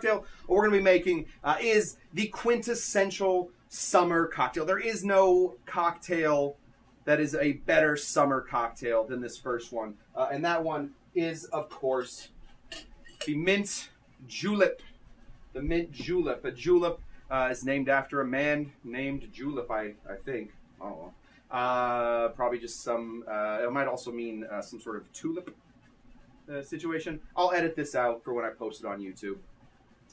cocktail we're going to be making is the quintessential summer cocktail. There is no cocktail that is a better summer cocktail than this first one. And that one is, of course, the mint julep. The mint julep. A julep is named after a man named Julep, I think. I don't know. Probably just some, it might also mean some sort of tulip situation. I'll edit this out for when I post it on YouTube.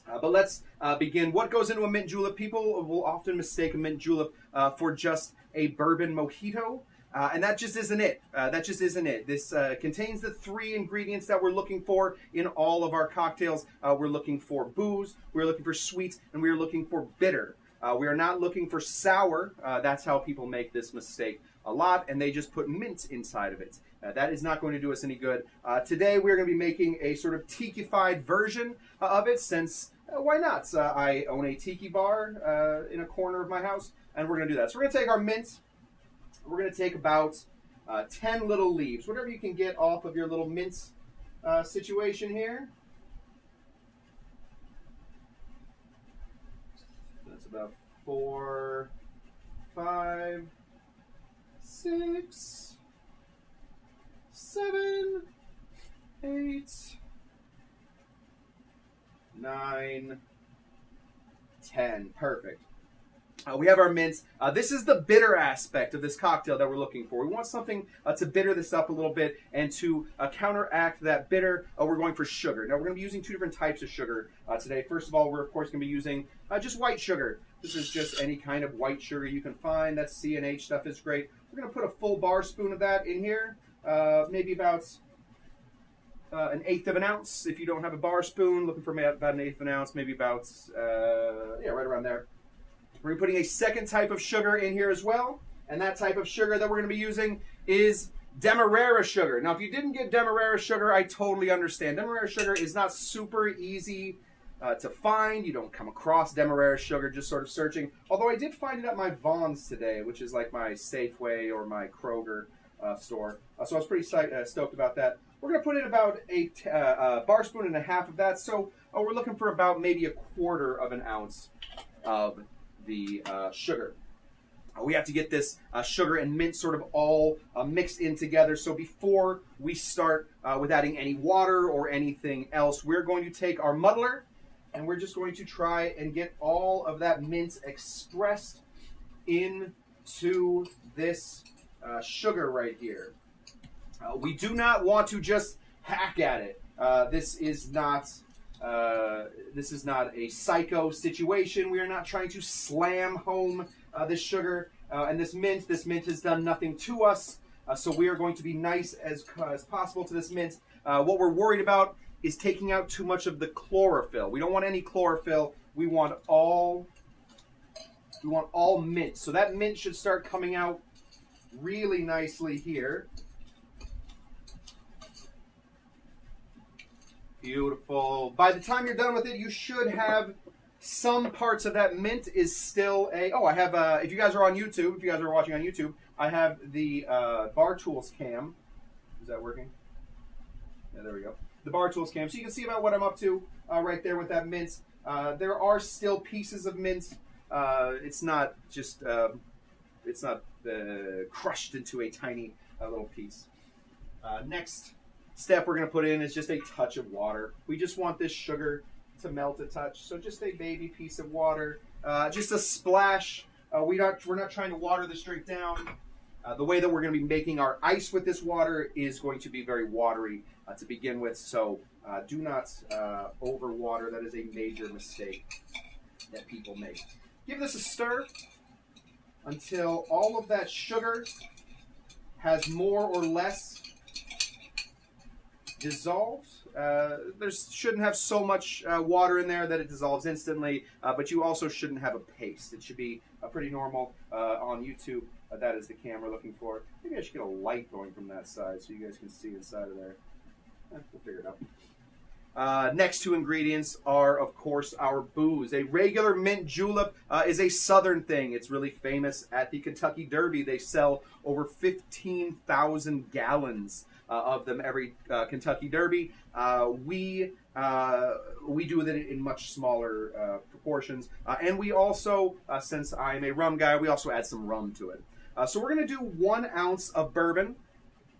But let's begin. What goes into a mint julep? People will often mistake a mint julep for just a bourbon mojito. And that just isn't it. That just isn't it. This contains the 3 ingredients that we're looking for in all of our cocktails. We're looking for booze, we're looking for sweet, and we're looking for bitter. We are not looking for sour. That's how people make this mistake a lot, and they just put mint inside of it. That is not going to do us any good. Today we're going to be making a sort of tiki-fied version of it, since why not? I own a tiki bar in a corner of my house, and we're going to do that. So we're going to take our mint. We're going to take about 10 little leaves, whatever you can get off of your little mint situation here. That's about 4, 5, 6, 7, 8, 9, 10. Perfect. We have our mints. This is the bitter aspect of this cocktail that we're looking for. We want something to bitter this up a little bit, and to counteract that bitter, we're going for sugar. Now, we're going to be using 2 different types of sugar today. First of all, we're, of course, going to be using just white sugar. This is just any kind of white sugar you can find. That C&H stuff is great. We're going to put a full bar spoon of that in here, maybe about an 1/8 of an ounce. If you don't have a bar spoon, looking for about an 1/8 of an ounce, maybe about, yeah, right around there. We're putting a second type of sugar in here as well, and that type of sugar that we're going to be using is Demerara sugar. Now, if you didn't get Demerara sugar, I totally understand. Demerara sugar is not super easy to find. You don't come across Demerara sugar just sort of searching, although I did find it at my Vons today, which is like my Safeway or my Kroger store. So I was pretty stoked about that. We're going to put in about a bar spoon and a half of that, so we're looking for about maybe 1/4 of an ounce of the sugar. We have to get this sugar and mint sort of all mixed in together. So before we start with adding any water or anything else, we're going to take our muddler and we're just going to try and get all of that mint expressed into this sugar right here. We do not want to just hack at it. This is not a psycho situation. We are not trying to slam home this sugar and this mint. This mint has done nothing to us, so we are going to be nice as possible to this mint. What we're worried about is taking out too much of the chlorophyll. We don't want any chlorophyll. We want all mint. So that mint should start coming out really nicely here. Beautiful. By the time you're done with it, you should have some parts of that mint is still a... Oh, I have, if you guys are on YouTube, if you guys are watching on YouTube, I have the Bar Tools cam. Is that working? Yeah, there we go. The Bar Tools cam. So you can see about what I'm up to right there with that mint. There are still pieces of mint. It's not just... it's not crushed into a tiny little piece. Next step we're going to put in is just a touch of water. We just want this sugar to melt a touch, so just a baby piece of water, just a splash. We're not trying to water this drink down. The way that we're going to be making our ice with this water is going to be very watery to begin with, so do not overwater. That is a major mistake that people make. Give this a stir until all of that sugar has more or less dissolved. There shouldn't have so much water in there that it dissolves instantly, but you also shouldn't have a paste. It should be pretty normal on YouTube. That is the cam we're looking for. Maybe I should get a light going from that side so you guys can see inside of there. We'll figure it out. Next 2 ingredients are, of course, our booze. A regular mint julep is a southern thing. It's really famous at the Kentucky Derby. They sell over 15,000 gallons of them every Kentucky Derby. We do it in much smaller proportions. And we also, since I'm a rum guy, we also add some rum to it. So we're going to do 1 ounce of bourbon.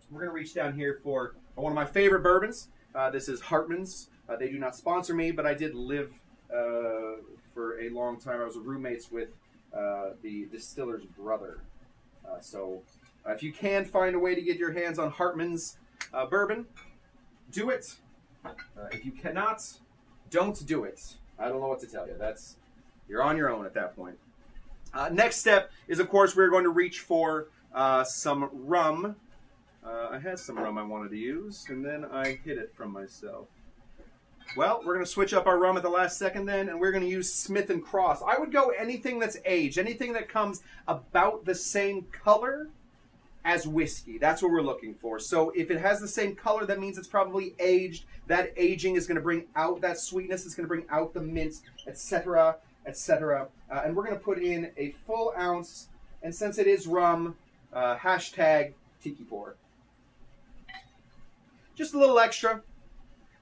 We're going to reach down here for one of my favorite bourbons. This is Hartman's. They do not sponsor me, but I did live for a long time. I was roommates with the distiller's brother. So if you can find a way to get your hands on Hartman's bourbon, do it. If you cannot, don't do it. I don't know what to tell you. You're on your own at that point. Next step is, of course, we're going to reach for some rum. I had some rum I wanted to use, and then I hid it from myself. Well, we're going to switch up our rum at the last second then, and we're going to use Smith & Cross. I would go anything that's aged, anything that comes about the same color as whiskey. That's what we're looking for. So if it has the same color, that means it's probably aged. That aging is going to bring out that sweetness. It's going to bring out the mint, etc., etc. And we're going to put in a full ounce, and since it is rum, hashtag Tiki pour. Just a little extra.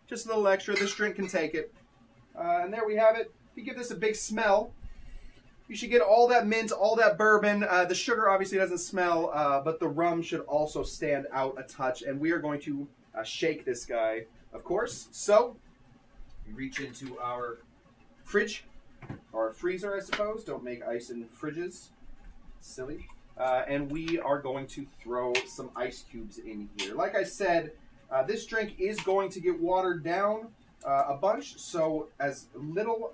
Just a little extra. This drink can take it. And there we have it. If you give this a big smell, you should get all that mint, all that bourbon. The sugar obviously doesn't smell, but the rum should also stand out a touch. And we are going to shake this guy, of course. So we reach into our fridge, or freezer, I suppose. Don't make ice in fridges. Silly. And we are going to throw some ice cubes in here. Like I said, this drink is going to get watered down a bunch, so as little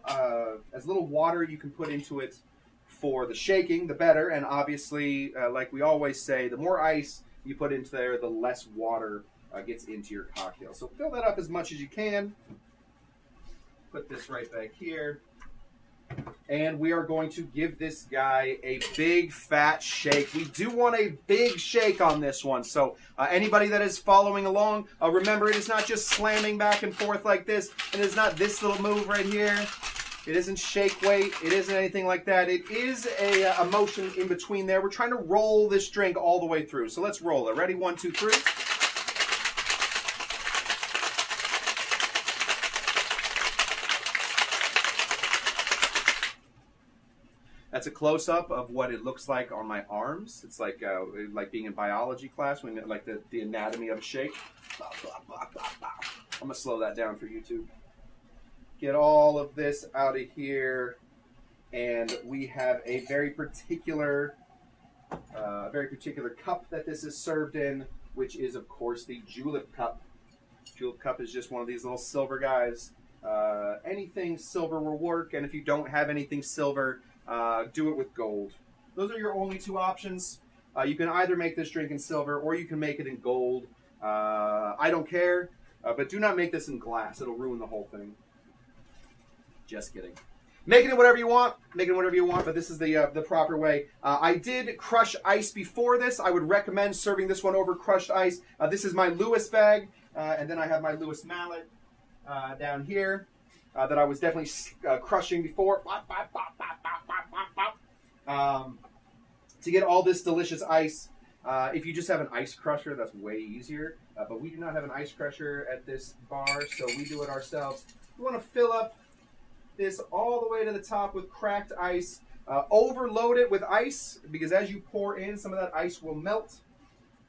water you can put into it for the shaking, the better. And obviously, like we always say, the more ice you put into there, the less water gets into your cocktail. So fill that up as much as you can. Put this right back here. And we are going to give this guy a big fat shake. We do want a big shake on this one. So anybody that is following along, remember it is not just slamming back and forth like this. And it is not this little move right here. It isn't shake weight. It isn't anything like that. It is a motion in between there. We're trying to roll this drink all the way through. So let's roll it. Ready? 1, 2, 3. That's a close-up of what it looks like on my arms. It's like being in biology class, when like the anatomy of a shake. I'm gonna slow that down for YouTube. Get all of this out of here, and we have a very particular cup that this is served in, which is of course the Julep cup. Julep cup is just one of these little silver guys. Anything silver will work, and if you don't have anything silver, do it with gold. Those are your only 2 options. You can either make this drink in silver or you can make it in gold. I don't care, but do not make this in glass. It'll ruin the whole thing. Just kidding. Make it whatever you want. Make it whatever you want, but this is the proper way. I did crush ice before this. I would recommend serving this one over crushed ice. This is my Lewis bag, and then I have my Lewis mallet down here. That I was definitely crushing before. To get all this delicious ice. If you just have an ice crusher, that's way easier. But we do not have an ice crusher at this bar, so we do it ourselves. We want to fill up this all the way to the top with cracked ice. Overload it with ice, because as you pour in, some of that ice will melt.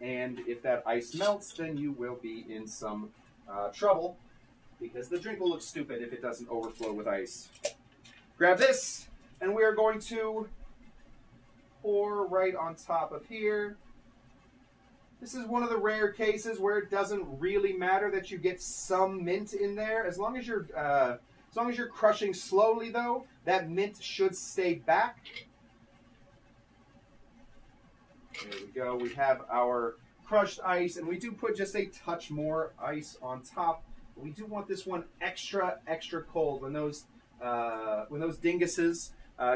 And if that ice melts, then you will be in some trouble, because the drink will look stupid if it doesn't overflow with ice. Grab this, and we are going to pour right on top of here. This is one of the rare cases where it doesn't really matter that you get some mint in there. As long as you're crushing slowly, though, that mint should stay back. There we go. We have our crushed ice, and we do put just a touch more ice on top. We do want this one extra, extra cold. When those dinguses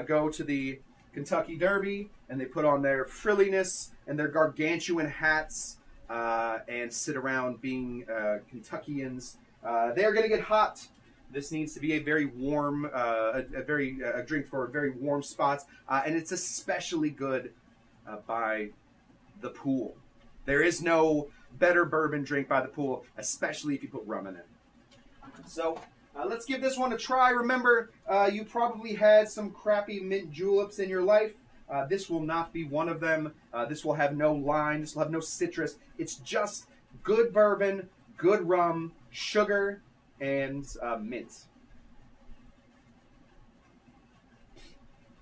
go to the Kentucky Derby and they put on their frilliness and their gargantuan hats and sit around being Kentuckians, they're going to get hot. This needs to be a very warm, a drink for very warm spots, and it's especially good by the pool. There is no better bourbon drink by the pool, especially if you put rum in it. So let's give this one a try. Remember, you probably had some crappy mint juleps in your life. This will not be one of them. This will have no lime. This will have no citrus. It's just good bourbon, good rum, sugar, and mint.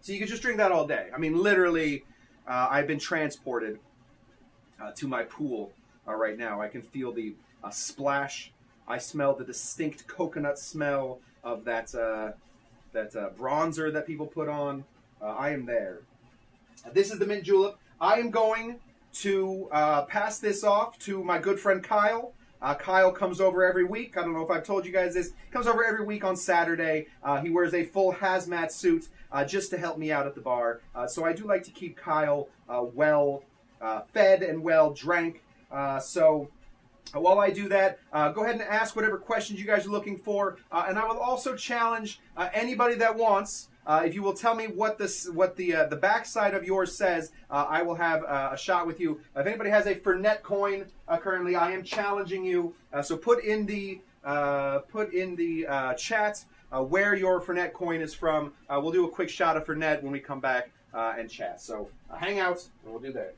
So you can just drink that all day. I mean, literally, I've been transported to my pool right now. I can feel the splash. I smell the distinct coconut smell of that bronzer that people put on. I am there. This is the mint julep. I am going to pass this off to my good friend Kyle. Kyle comes over every week. I don't know if I've told you guys this. He comes over every week on Saturday. He wears a full hazmat suit just to help me out at the bar. So I do like to keep Kyle well fed and well drank. So while I do that, go ahead and ask whatever questions you guys are looking for. And I will also challenge anybody that wants. If you will tell me what the backside of yours says, I will have a shot with you. If anybody has a Fernet coin currently, I am challenging you. So put in the chat where your Fernet coin is from. We'll do a quick shot of Fernet when we come back and chat. So hang out, and we'll do that.